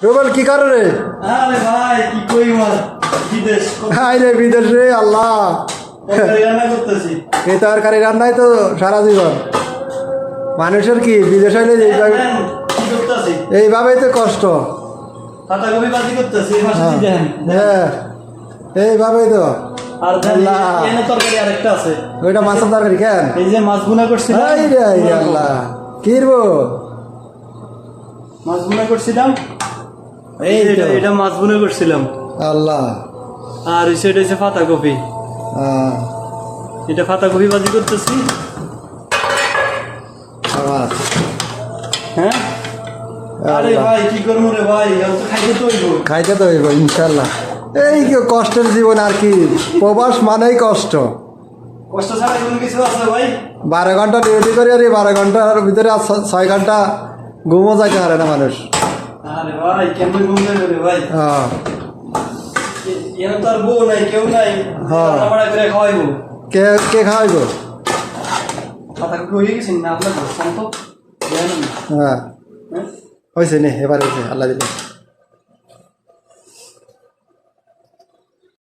রুবেল কি করে রে? আরে ভাই কি কই মার বিদেশ হাই রে বিদেশ রে আল্লাহ, তরকারি রান্না করতেছি। এই তরকারি রান্নাই তো সারা জীবন মানুষের কি বিদেশ হইলে এইভাবে কি করতেছি? এইভাবেই তো কষ্ট। পাতাকপি ভাজি করতেছি এই মাসে দেন। হ্যাঁ এইভাবেই তো। আর দেন আল্লাহ। এনে তরকারি আরেকটা আছে। ওইটা মাছের তরকারি কেন? এই যে মাছ ভুনা করছিলাম। এই রে এই আল্লাহ কি রবো মাছ ভুনা করছিলাম। এই তো। এটা মাছ ভুনা করছিলাম। আল্লাহ। আর সেটা হচ্ছে পাতাকপি। এটা পাতাকপি ভাজি করতেছি। আবার হ্যাঁ আরে ভাই কি করবো রে ভাই, আমি তো খাইতে তো হইব। খাইতে তো হইব ইনশাল্লাহ। এই কি কষ্টের জীবন আর কি, প্রবাস মানেই কষ্ট। কষ্ট ছাড়া কোনো কিছু আছে ভাই? 12 ঘন্টা ডিউটি করি আর এই 12 ঘন্টার ভিতরে আর 6 ঘন্টা ঘুমও যাইতে পারে না মানুষ। আরে ভাই কেমন ঘুম যাবে রে ভাই? হ্যাঁ এখানে তো আর বউ নাই, কেউ নাই। হ্যাঁ। রান্নাবাড়া করে খাওয়াইবো। কে কে খাওয়াইব? পাতাকপি হয়ে গেছে না আপনার তো? জানেন না? হ্যাঁ হ্যাঁ হয়েছে নে, এবার হয়েছে আল্লাহ দিলে।